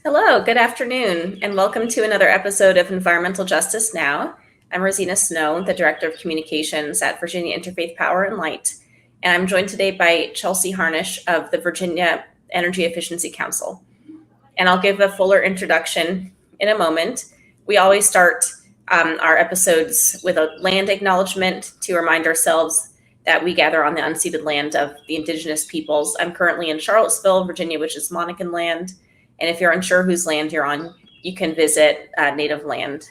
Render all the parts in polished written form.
Hello, good afternoon, and welcome to another episode of Environmental Justice Now. I'm Rosina Snow, the Director of Communications at Virginia Interfaith Power and Light, and I'm joined today by Chelsea Harnish of the Virginia Energy Efficiency Council. And I'll give a fuller introduction in a moment. We always start our episodes with a land acknowledgement to remind ourselves that we gather on the unceded land of the indigenous peoples. I'm currently in Charlottesville, Virginia, which is Monacan land. And if you're unsure whose land you're on, you can visit nativeland.ca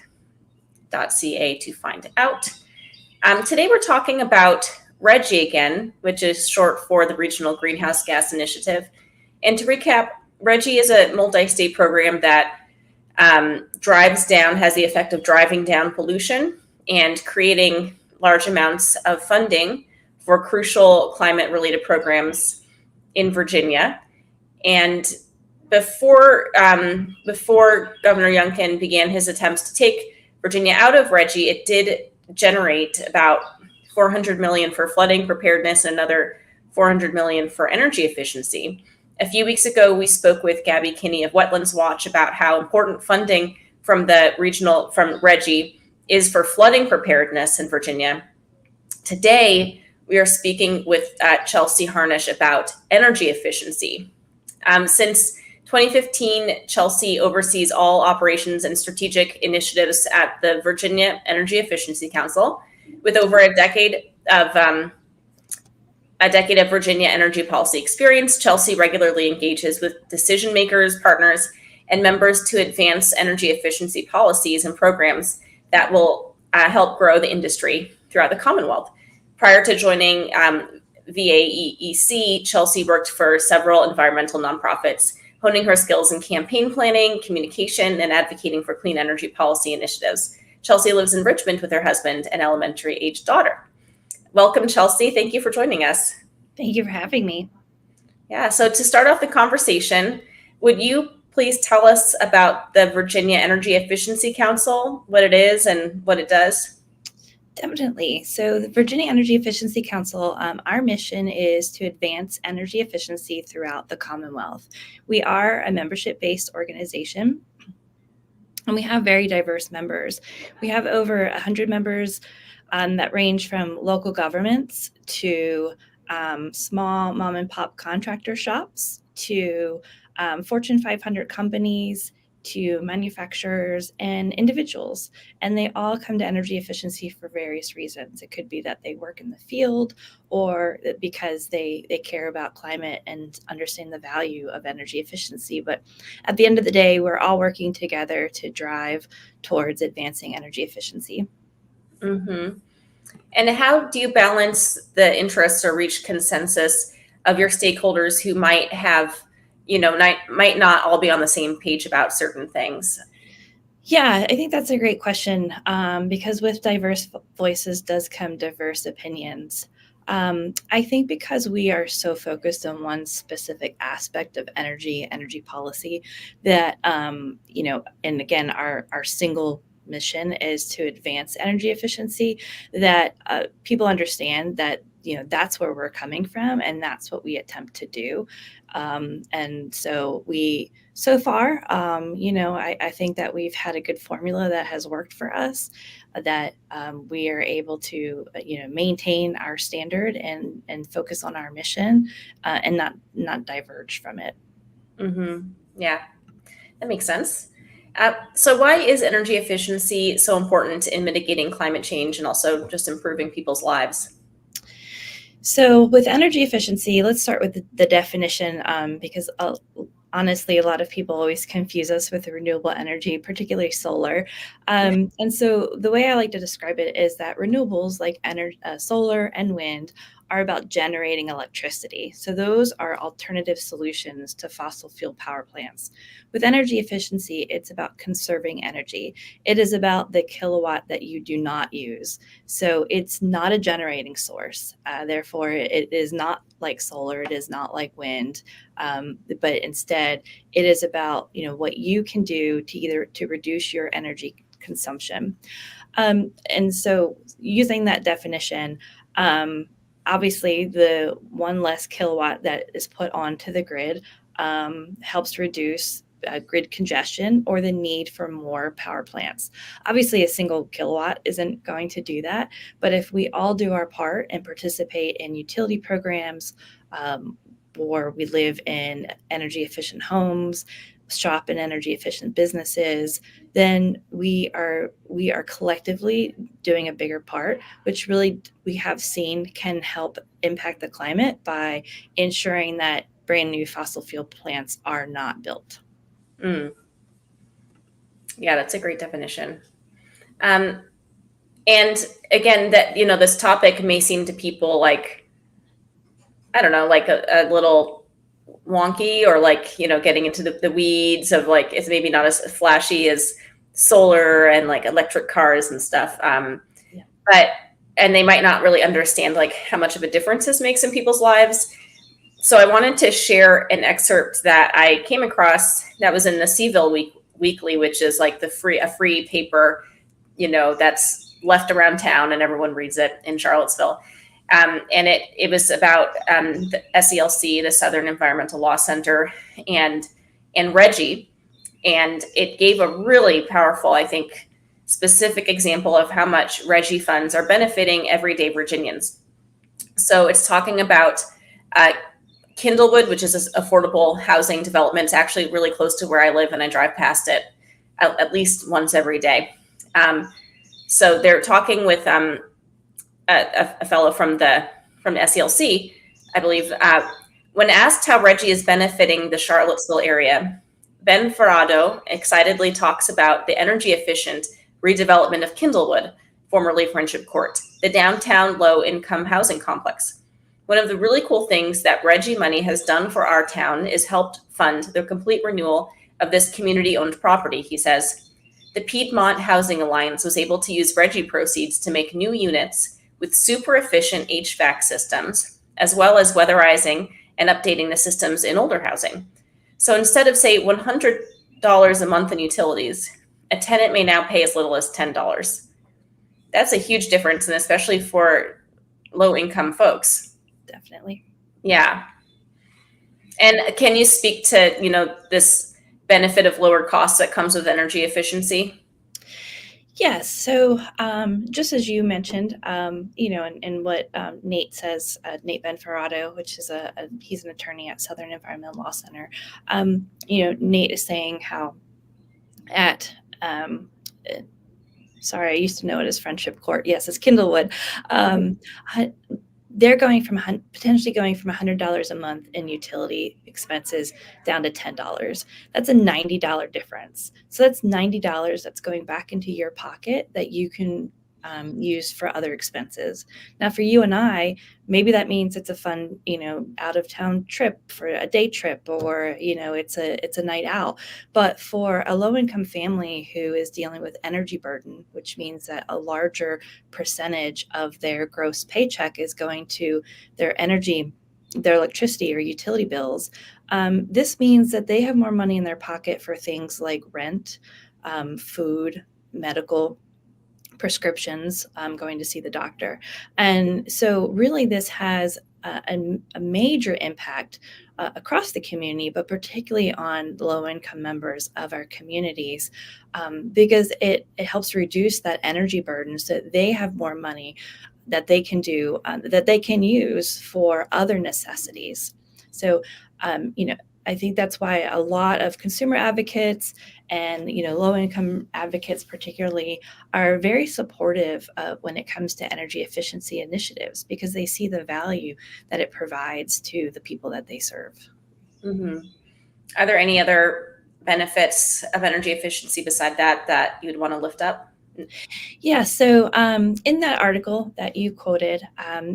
to find out. Today we're talking about RGGI again, which is short for the Regional Greenhouse Gas Initiative. And to recap, RGGI is a multi-state program that has the effect of driving down pollution and creating large amounts of funding for crucial climate-related programs in Virginia. And before Governor Youngkin began his attempts to take Virginia out of RGGI, it did generate about $400 million for flooding preparedness and another $400 million for energy efficiency. A few weeks ago, we spoke with Gabby Kinney of Wetlands Watch about how important funding from RGGI is for flooding preparedness in Virginia. Today, we are speaking with Chelsea Harnish about energy efficiency. Since 2015, Chelsea oversees all operations and strategic initiatives at the Virginia Energy Efficiency Council. With over a decade of Virginia energy policy experience, Chelsea regularly engages with decision makers, partners, and members to advance energy efficiency policies and programs that will help grow the industry throughout the Commonwealth. Prior to joining VAEEC, Chelsea worked for several environmental nonprofits, honing her skills in campaign planning, communication, and advocating for clean energy policy initiatives. Chelsea lives in Richmond with her husband and elementary-aged daughter. Welcome, Chelsea. Thank you for joining us. Thank you for having me. Yeah, so to start off the conversation, would you please tell us about the Virginia Energy Efficiency Council, what it is and what it does? Definitely. So the Virginia Energy Efficiency Council, our mission is to advance energy efficiency throughout the Commonwealth. We are a membership-based organization, and we have very diverse members. We have over 100 members that range from local governments to small mom and pop contractor shops to Fortune 500 companies to manufacturers and individuals. And they all come to energy efficiency for various reasons. It could be that they work in the field or because they care about climate and understand the value of energy efficiency. But at the end of the day, we're all working together to drive towards advancing energy efficiency. Mm-hmm. And how do you balance the interests or reach consensus of your stakeholders who might have, might not all be on the same page about certain things? Yeah, I think that's a great question because with diverse voices does come diverse opinions. I think because we are so focused on one specific aspect of energy policy that, and again, our single mission is to advance energy efficiency, that people understand that that's where we're coming from and that's what we attempt to do. And so far, I think that we've had a good formula that has worked for us, that we are able to maintain our standard and focus on our mission and not diverge from it. Mm-hmm. Yeah, that makes sense. So why is energy efficiency so important in mitigating climate change and also just improving people's lives? So with energy efficiency, let's start with the definition because honestly, a lot of people always confuse us with renewable energy, particularly solar. And so the way I like to describe it is that renewables like solar and wind are about generating electricity. So those are alternative solutions to fossil fuel power plants. With energy efficiency, it's about conserving energy. It is about the kilowatt that you do not use. So it's not a generating source. Therefore, it is not like solar. It is not like wind. But instead, it is about what you can do to reduce your energy consumption. And so using that definition, obviously, the one less kilowatt that is put onto the grid helps reduce grid congestion or the need for more power plants. Obviously, a single kilowatt isn't going to do that, but if we all do our part and participate in utility programs, or we live in energy efficient homes, shop in energy efficient businesses, then we are collectively doing a bigger part, which really we have seen can help impact the climate by ensuring that brand new fossil fuel plants are not built. Mm. Yeah, that's a great definition. And again, that, this topic may seem to people like, I don't know, like a little wonky, or like, getting into the weeds of like, it's maybe not as flashy as solar and like electric cars and stuff. Yeah. But, and they might not really understand like how much of a difference this makes in people's lives. So I wanted to share an excerpt that I came across that was in the Seaville Weekly, which is like a free paper, that's left around town and everyone reads it in Charlottesville. And it was about the SELC, the Southern Environmental Law Center, and RGGI, and it gave a really powerful, I think, specific example of how much RGGI funds are benefiting everyday Virginians. So it's talking about Kindlewood, which is an affordable housing development. It's actually really close to where I live, and I drive past it at least once every day. So they're talking with a fellow from the SELC, I believe. When asked how RGGI is benefiting the Charlottesville area, Ben Ferrado excitedly talks about the energy efficient redevelopment of Kindlewood, formerly Friendship Court, the downtown low income housing complex. One of the really cool things that RGGI money has done for our town is helped fund the complete renewal of this community-owned property, he says. The Piedmont Housing Alliance was able to use RGGI proceeds to make new units with super efficient HVAC systems, as well as weatherizing and updating the systems in older housing. So instead of, say, $100 a month in utilities, a tenant may now pay as little as $10. That's a huge difference, and especially for low-income folks. Definitely. Yeah. And can you speak to, this benefit of lower costs that comes with energy efficiency? Yes. So just as you mentioned, and what Nate says, Nate Benferrado, which is he's an attorney at Southern Environmental Law Center. Nate is saying how at sorry, I used to know it as Friendship Court. Yes, it's Kindlewood. They're potentially going from $100 a month in utility expenses down to $10. That's a $90 difference. So that's $90 that's going back into your pocket that you can use for other expenses. Now, for you and I, maybe that means it's a fun, out of town trip for a day trip, or it's a night out. But for a low income family who is dealing with energy burden, which means that a larger percentage of their gross paycheck is going to their energy, their electricity or utility bills, this means that they have more money in their pocket for things like rent, food, medical, prescriptions, going to see the doctor. And so really this has a major impact across the community, but particularly on low-income members of our communities, because it helps reduce that energy burden so that they have more money that they can do, that they can use for other necessities. So, I think that's why a lot of consumer advocates and low-income advocates particularly are very supportive when it comes to energy efficiency initiatives, because they see the value that it provides to the people that they serve. Mm-hmm. Are there any other benefits of energy efficiency beside that you'd want to lift up? Yeah, so in that article that you quoted,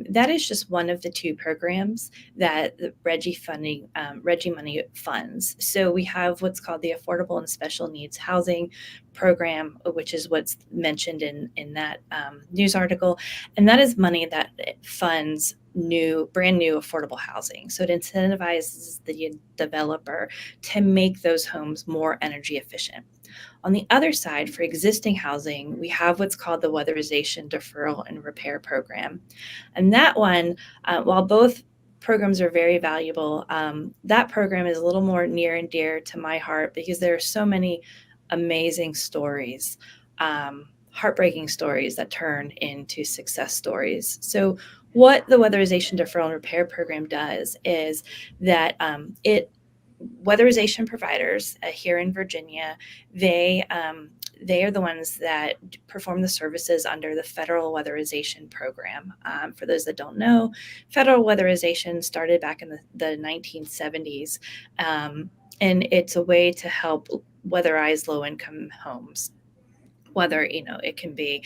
that is just one of the two programs that the RGGI money funds. So we have what's called the Affordable and Special Needs Housing Program, which is what's mentioned in that news article, and that is money that funds brand new affordable housing. So it incentivizes the developer to make those homes more energy efficient. On the other side, for existing housing, we have what's called the Weatherization Deferral and Repair Program. And that one, while both programs are very valuable. That program is a little more near and dear to my heart because there are so many amazing stories, heartbreaking stories that turn into success stories. So what the Weatherization Deferral and Repair Program does is that weatherization providers here in Virginia, they are the ones that perform the services under the Federal Weatherization Program. For those that don't know, federal weatherization started back in the 1970s, and it's a way to help weatherize low-income homes. Whether, it can be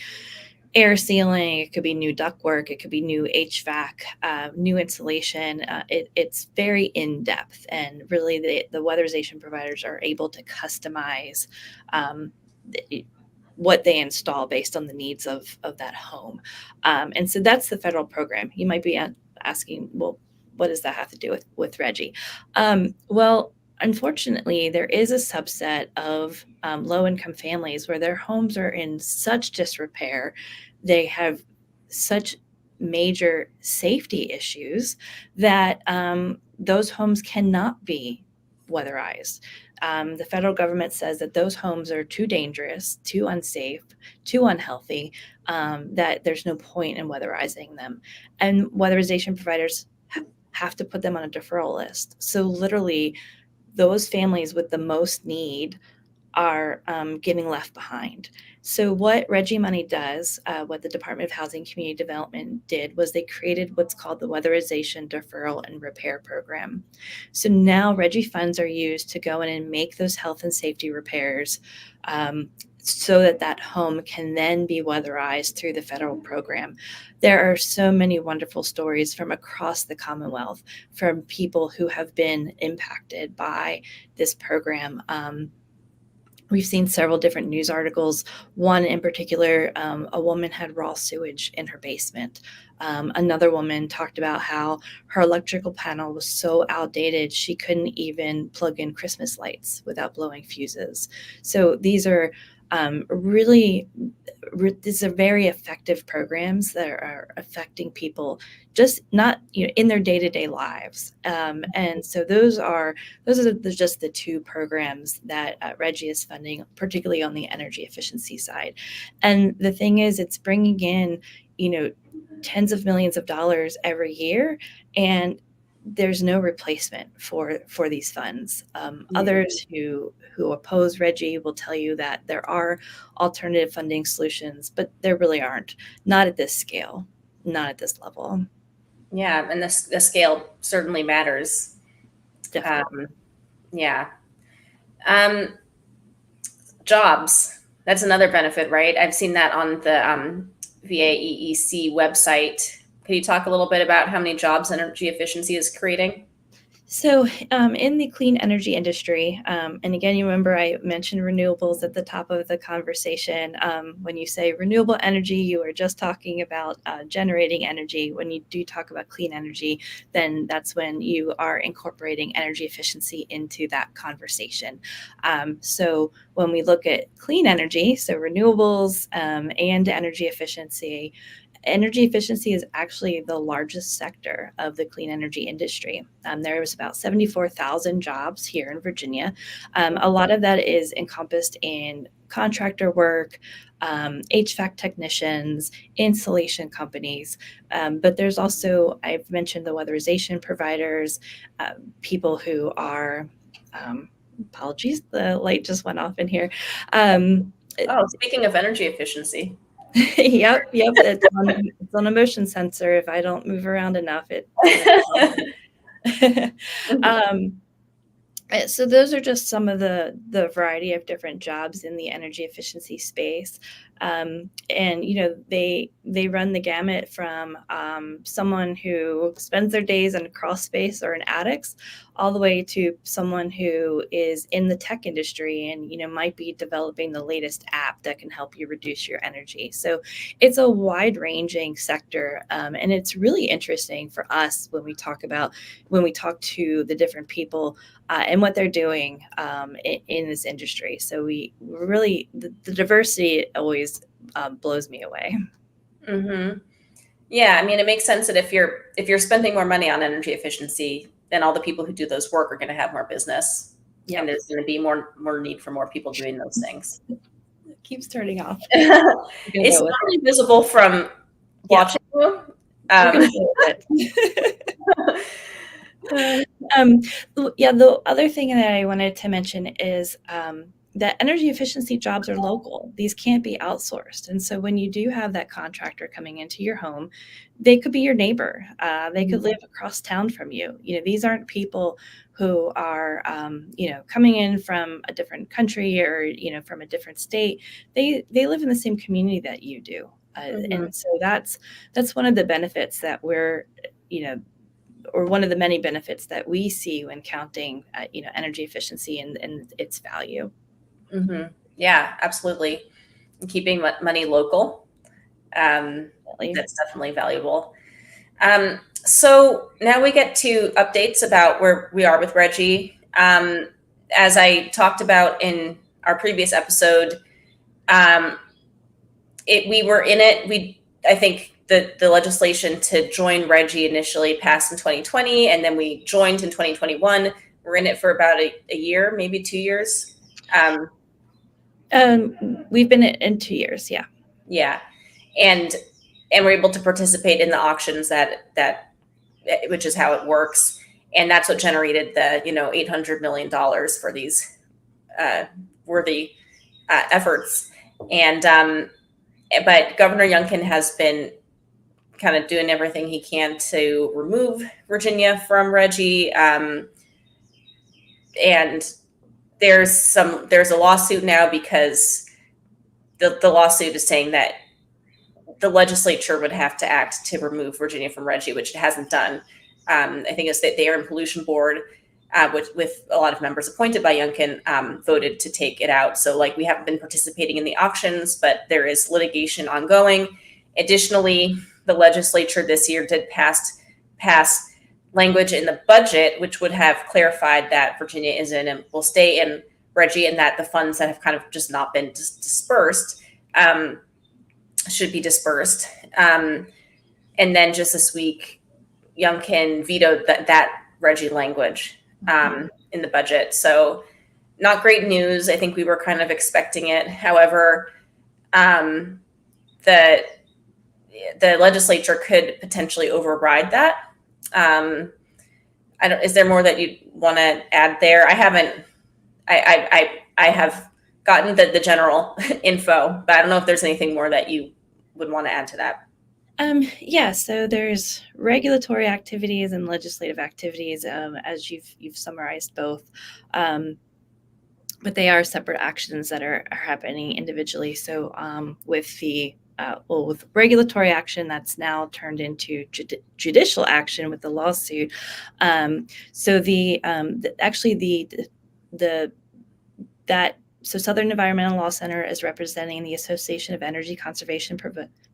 air sealing, it could be new ductwork, it could be new HVAC, new insulation. It's very in-depth, and really the weatherization providers are able to customize what they install based on the needs of that home. And so that's the federal program. You might be asking, well, what does that have to do with RGGI? Well, unfortunately, there is a subset of low-income families where their homes are in such disrepair, they have such major safety issues that those homes cannot be weatherized. The federal government says that those homes are too dangerous, too unsafe, too unhealthy, that there's no point in weatherizing them. And weatherization providers have to put them on a deferral list. So literally, those families with the most need are getting left behind. So what RGGI money does, what the Department of Housing and Community Development did, was they created what's called the Weatherization Deferral and Repair Program. So now RGGI funds are used to go in and make those health and safety repairs, so that home can then be weatherized through the federal program. There are so many wonderful stories from across the Commonwealth, from people who have been impacted by this program. We've seen several different news articles. One in particular, a woman had raw sewage in her basement. Another woman talked about how her electrical panel was so outdated she couldn't even plug in Christmas lights without blowing fuses. So these are these are very effective programs that are affecting people just not in their day-to-day lives. And so those are just the two programs that RGGI is funding, particularly on the energy efficiency side. And the thing is, it's bringing in tens of millions of dollars every year, and there's no replacement for these funds. Others who oppose RGGI will tell you that there are alternative funding solutions, but there really aren't. Not at this scale, not at this level. Yeah, and the scale certainly matters. Definitely. Yeah. Jobs. That's another benefit, right? I've seen that on the VAEEC website. Could you talk a little bit about how many jobs energy efficiency is creating? So in the clean energy industry, and again, you remember I mentioned renewables at the top of the conversation. When you say renewable energy, you are just talking about generating energy. When you do talk about clean energy, then that's when you are incorporating energy efficiency into that conversation. So when we look at clean energy, so renewables and energy efficiency is actually the largest sector of the clean energy industry. There was about 74,000 jobs here in Virginia. A lot of that is encompassed in contractor work, HVAC technicians, insulation companies. But there's also, I've mentioned the weatherization providers, people who are, apologies, the light just went off in here. Speaking of energy efficiency. Yep. It's on a motion sensor. If I don't move around enough, so those are just some of the variety of different jobs in the energy efficiency space. And they run the gamut from someone who spends their days in a crawl space or in attics, all the way to someone who is in the tech industry and might be developing the latest app that can help you reduce your energy. So it's a wide-ranging sector, and it's really interesting for us when we talk to the different people and what they're doing in this industry. So we really, the diversity always blows me away. Mm-hmm. Yeah, I mean, it makes sense that if you're spending more money on energy efficiency, then all the people who do those work are going to have more business, and Yep. there's going to be more need for more people doing those things. It keeps turning off. We're gonna It's go with not it. really visible from Yeah, watching you. we're Um, gonna go with it. Um, yeah, the other thing that I wanted to mention is that energy efficiency jobs are local. These can't be outsourced. And so when you do have that contractor coming into your home, they could be your neighbor. They could live across town from you. You know, these aren't people who are, coming in from a different country or, from a different state. They live in the same community that you do. Mhm. And so that's one of the benefits that we're, you know, or one of the many benefits that we see when counting, energy efficiency and its value. Mhm. Yeah, absolutely. And keeping money local, Definitely. that's definitely valuable. So now we get to updates about where we are with Reggie. As I talked about in our previous episode, um, we were in it. I think the legislation to join Reggie initially passed in 2020, and then we joined in 2021. We're in it for about a year, maybe 2 years. Um, We've been in 2 years. Yeah. yeah, and we're able to participate in the auctions that which is how it works, and that's what generated the $800 million for these uh, worthy efforts. And but Governor Youngkin has been kind of doing everything he can to remove Virginia from Reggie. And there's a lawsuit now because the lawsuit is saying that the legislature would have to act to remove Virginia from Reggie, which it hasn't done. I think it's that the Air and Pollution Board, with a lot of members appointed by Youngkin, voted to take it out. So, like, we haven't been participating in the auctions, but there is litigation ongoing. Additionally, the legislature this year did pass language in the budget, which would have clarified that Virginia is in and will stay in Reggie, and that the funds that have kind of just not been dispersed should be dispersed. And then just this week, Youngkin vetoed that Reggie language in the budget. So not great news. I think we were kind of expecting it. However, the the legislature could potentially override that. Um, I don't. Is there more that you want to add there? I haven't. I have gotten the general info, but I don't know if there's anything more that you would want to add to that. Yeah, so there's regulatory activities and legislative activities, as you've summarized both. But they are separate actions that are happening individually. So with regulatory action, that's now turned into judicial action with the lawsuit. So actually the that so Southern Environmental Law Center is representing the Association of Energy Conservation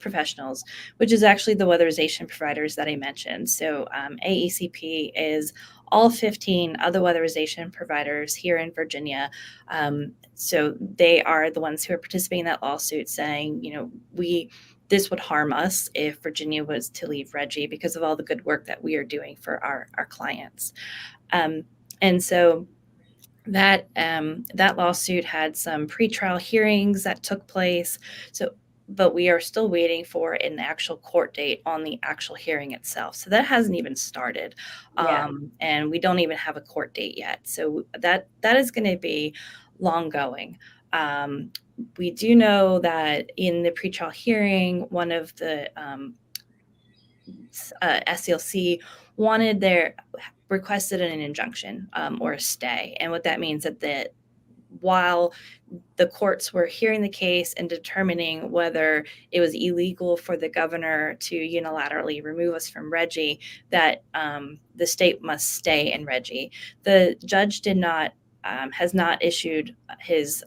Professionals, which is actually the weatherization providers that I mentioned. So AECP is all 15 other weatherization providers here in Virginia. So they are the ones who are participating in that lawsuit, saying, this would harm us if Virginia was to leave Reggie because of all the good work that we are doing for our clients. And so that lawsuit had some pretrial hearings that took place. But we are still waiting for an actual court date on the actual hearing itself. So that hasn't even started, Yeah. and we don't even have a court date yet. So that is going to be long going. We do know that in the pretrial hearing, one of the SCLC requested an injunction or a stay, and what that means is that while the courts were hearing the case and determining whether it was illegal for the governor to unilaterally remove us from Reggie, that the state must stay in Reggie. The judge has not issued his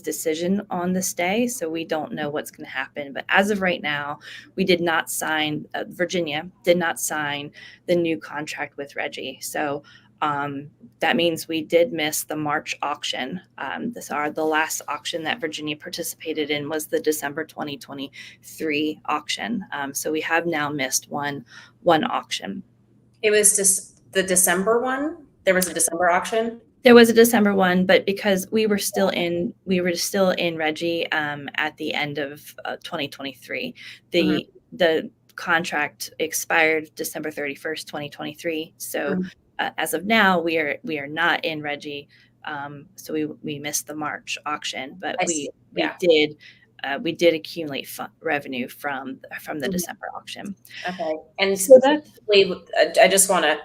decision on the stay, so we don't know what's going to happen. But as of right now, Virginia did not sign the new contract with Reggie. So That means we did miss the March auction. The last auction that Virginia participated in was the December 2023 auction. So we have now missed one auction. It was just the December one. There was a December auction. There was a December one, but because we were still in Reggie at the end of 2023. The contract expired December 31st, 2023. So as of now, we are not in Reggie. So we missed the March auction, but we did accumulate revenue from the December auction. Okay, and so I just want to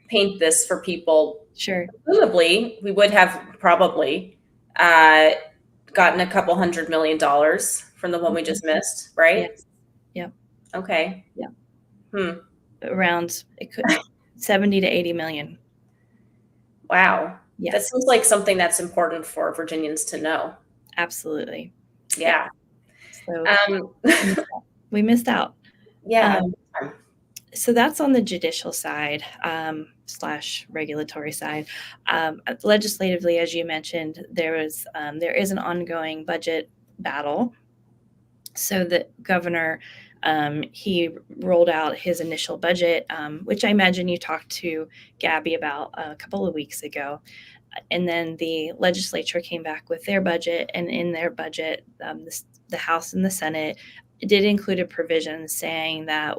paint this for people. Sure. Presumably, we would have probably gotten a couple $100 million from the one we just missed, right? Yes. Yep. Okay. Yeah. Around 70 to 80 million. Wow. Yes. That seems like something that's important for Virginians to know. Absolutely. Yeah. So we missed out. Yeah. So that's on the judicial side / regulatory side. Legislatively, as you mentioned, there is an ongoing budget battle. So the governor, he rolled out his initial budget, which I imagine you talked to Gabby about a couple of weeks ago. And then the legislature came back with their budget, and in their budget, the House and the Senate did include a provision saying that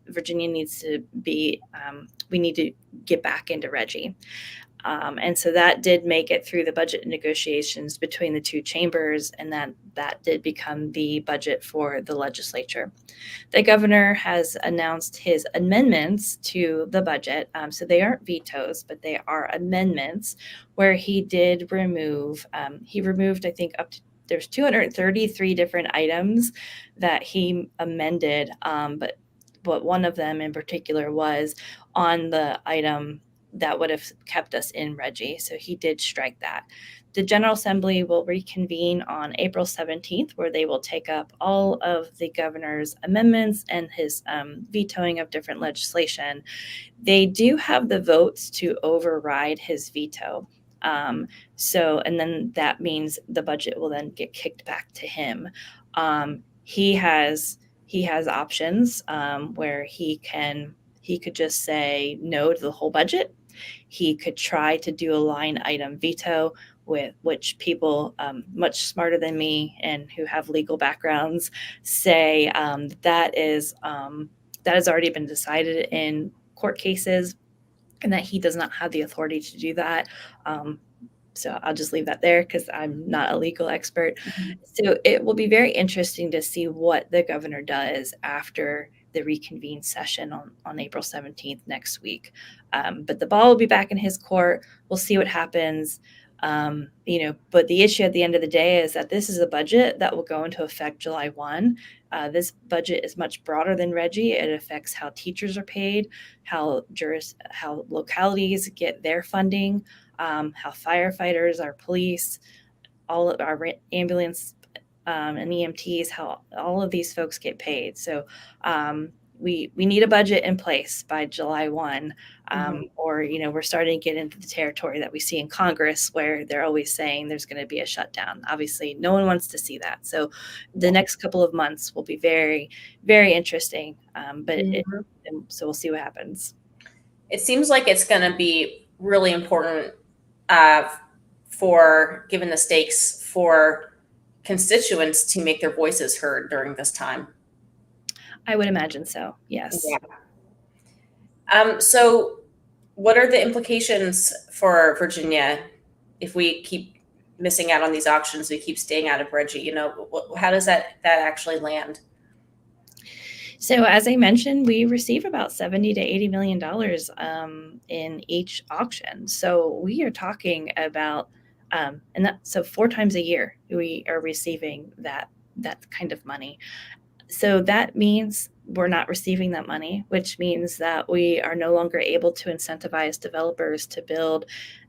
Virginia needs to be, we need to get back into Reggie. And so that did make it through the budget negotiations between the two chambers, and that did become the budget for the legislature. The governor has announced his amendments to the budget. So they aren't vetoes, but they are amendments where he did remove, I think, there's 233 different items that he amended, but one of them in particular was on the item that would have kept us in Reggie. So he did strike that. The General Assembly will reconvene on April 17th, where they will take up all of the governor's amendments and his vetoing of different legislation. They do have the votes to override his veto. And then that means the budget will then get kicked back to him. He has options where he could just say no to the whole budget. He could try to do a line item veto, with which people much smarter than me and who have legal backgrounds say that has already been decided in court cases, and that he does not have the authority to do that. So I'll just leave that there because I'm not a legal expert. So it will be very interesting to see what the governor does after the reconvened session on April 17th next week. But the ball will be back in his court. We'll see what happens. But the issue at the end of the day is that this is a budget that will go into effect July 1. This budget is much broader than Reggie. It affects how teachers are paid, how localities get their funding, how firefighters, our police, all of our ambulance and EMTs, how all of these folks get paid. So we need a budget in place by July 1, or we're starting to get into the territory that we see in Congress, where they're always saying there's going to be a shutdown. Obviously, no one wants to see that. So the next couple of months will be very, very interesting. So we'll see what happens. It seems like it's going to be really important given the stakes, for constituents to make their voices heard during this time. I would imagine so. Yes. Yeah. So what are the implications for Virginia if we keep missing out on these auctions, we keep staying out of Reggie? How does that actually land? So as I mentioned, we receive about $70 to $80 million in each auction. So we are talking about, so 4 times a year we are receiving that kind of money. So that means we're not receiving that money, which means that we are no longer able to incentivize developers to build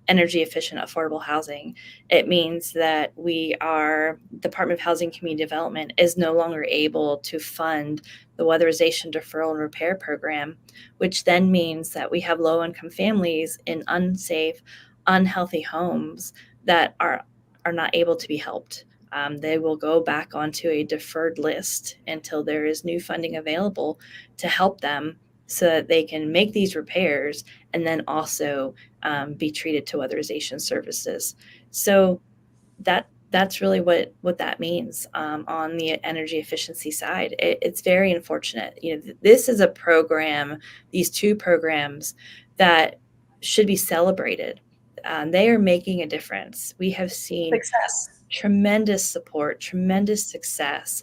energy efficient, affordable housing. It means that Department of Housing and Community Development is no longer able to fund the weatherization deferral and repair program, which then means that we have low income families in unsafe, unhealthy homes that are not able to be helped. They will go back onto a deferred list until there is new funding available to help them so that they can make these repairs and then also be treated to weatherization services. So that's really what that means on the energy efficiency side. It's very unfortunate. This is a program, these two programs that should be celebrated. They are making a difference. We have seen Success. tremendous support, tremendous success,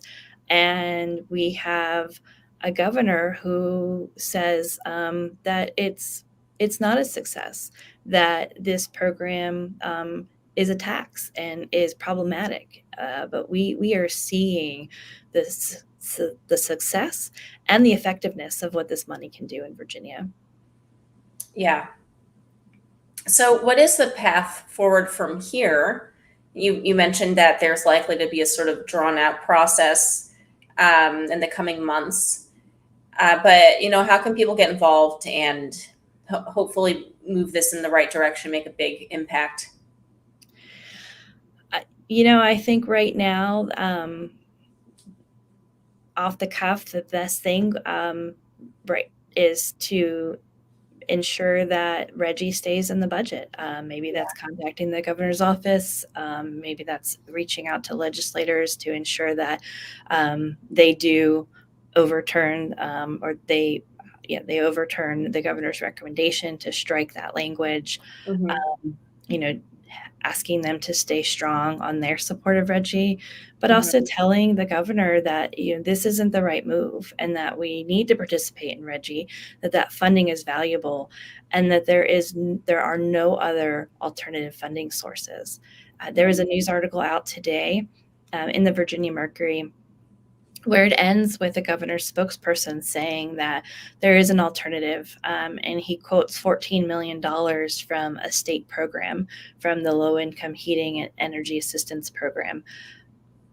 and we have a governor who says that it's not a success, that this program is a tax and is problematic. But we are seeing this the success and the effectiveness of what this money can do in Virginia. Yeah. So what is the path forward from here? You mentioned that there's likely to be a sort of drawn out process in the coming months. But how can people get involved and hopefully move this in the right direction, make a big impact? I think right now, off the cuff, the best thing, right, is to ensure that Reggie stays in the budget. Maybe that's contacting the governor's office. Maybe that's reaching out to legislators to ensure that they do overturn they overturn the governor's recommendation to strike that language. Mm-hmm. Asking them to stay strong on their support of Reggie, but Mm-hmm. also telling the governor that this isn't the right move and that we need to participate in Reggie, that funding is valuable, and that there are no other alternative funding sources. There is a news article out today in the Virginia Mercury where it ends with the governor's spokesperson saying that there is an alternative, and he quotes $14 million from a state program, from the Low-Income Heating and Energy Assistance Program.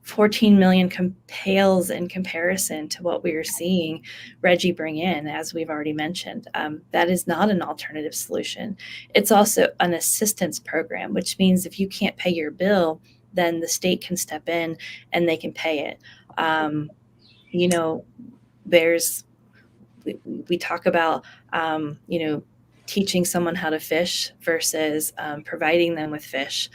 14 million pales in comparison to what we are seeing Reggie bring in, as we've already mentioned. That is not an alternative solution. It's also an assistance program, which means if you can't pay your bill, then the state can step in and they can pay it. We talk about, teaching someone how to fish versus providing them with fish.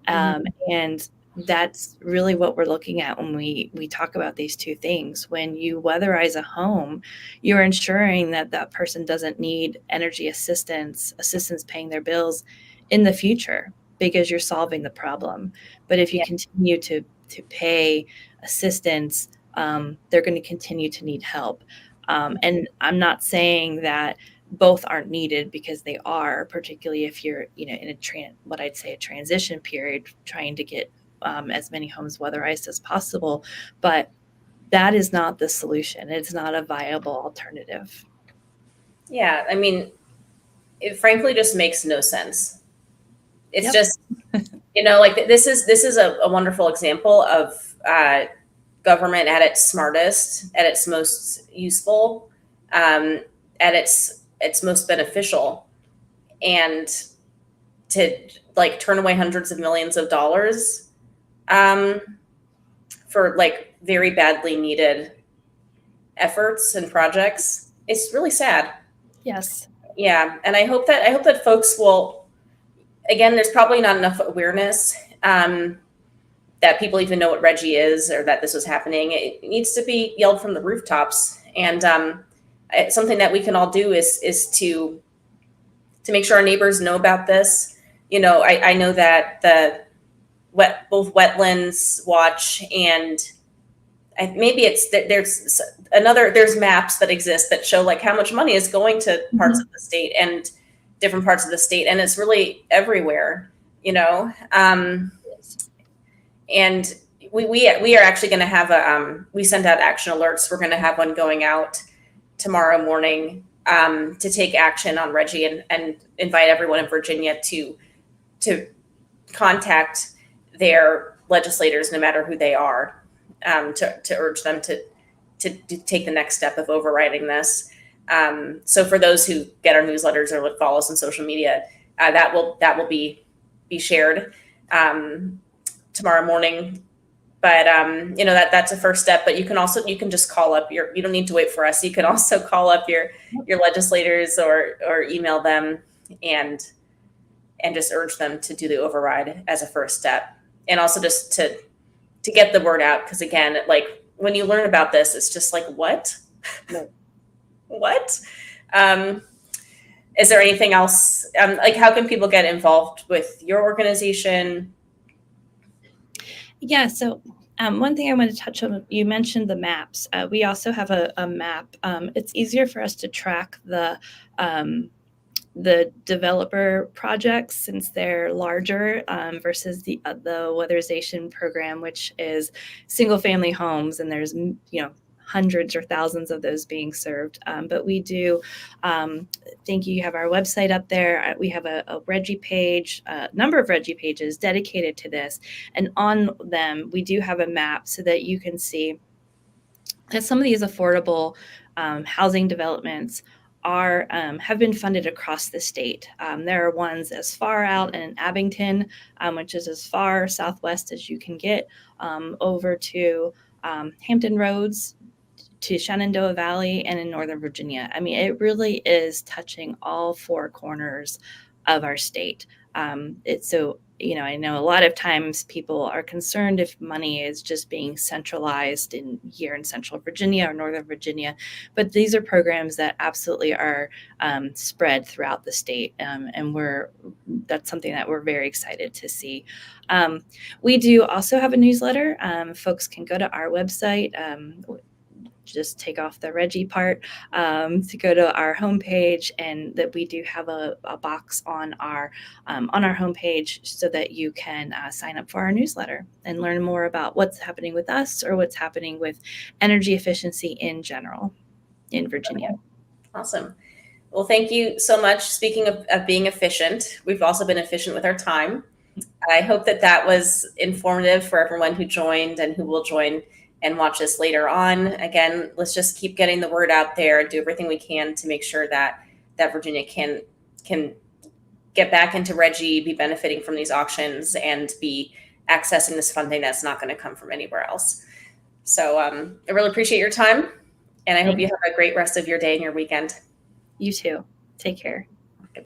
And that's really what we're looking at when we talk about these two things. When you weatherize a home, you're ensuring that that person doesn't need energy assistance paying their bills in the future, because you're solving the problem. But if you continue to pay assistance, they're going to continue to need help. And I'm not saying that both aren't needed, because they are, particularly if you're, in a transition period, trying to get as many homes weatherized as possible. But that is not the solution. It's not a viable alternative. Yeah, I mean, it frankly just makes no sense. It's just, like this is a wonderful example of government at its smartest, at its most useful, at its most beneficial, and to turn away hundreds of millions of dollars for very badly needed efforts and projects. It's really sad. Yes. Yeah, and I hope that folks will. Again, there's probably not enough awareness that people even know what Reggie is, or that this was happening. It needs to be yelled from the rooftops, and something that we can all do is to make sure our neighbors know about this. I know that both Wetlands Watch and there's maps that exist that show how much money is going to parts of the state and different parts of the state, and it's really everywhere. And we are actually going to have we send out action alerts. We're going to have one going out tomorrow morning to take action on Reggie and invite everyone in Virginia to to contact their legislators, no matter who they are, to urge them to take the next step of overriding this. So for those who get our newsletters or would follow us on social media, that will be shared tomorrow morning. But that's a first step. But you can just call up you don't need to wait for us. You can also call up your legislators or email them and just urge them to do the override as a first step. And also just to get the word out, because again, like when you learn about this, it's just like, what? What? Is there anything else? Like, how can people get involved with your organization? Yeah, so one thing I want to touch on, you mentioned the maps. We also have a map. It's easier for us to track the developer projects since they're larger versus the weatherization program, which is single family homes, and there's hundreds or thousands of those being served. But we do, thank you have our website up there. We have a RGGI page, a number of RGGI pages dedicated to this. And on them, we do have a map so that you can see that some of these affordable housing developments have been funded across the state. There are ones as far out in Abington, which is as far southwest as you can get, over to Hampton Roads, to Shenandoah Valley, and in Northern Virginia. I mean, it really is touching all four corners of our state. I know a lot of times people are concerned if money is just being centralized here in Central Virginia or Northern Virginia, but these are programs that absolutely are spread throughout the state, and that's something that we're very excited to see. We do also have a newsletter. Folks can go to our website. Just take off the RGGI part to go to our homepage, and that we do have a box on our homepage so that you can sign up for our newsletter and learn more about what's happening with us or what's happening with energy efficiency in general in Virginia. Okay. Awesome. Well, thank you so much. Speaking of being efficient, we've also been efficient with our time. I hope that was informative for everyone who joined and who will join and watch this later on. Again, let's just keep getting the word out there and do everything we can to make sure that Virginia can get back into RGGI, be benefiting from these auctions, and be accessing this funding that's not going to come from anywhere else. So I really appreciate your time, and I hope you have a great rest of your day and your weekend. You too. Take care.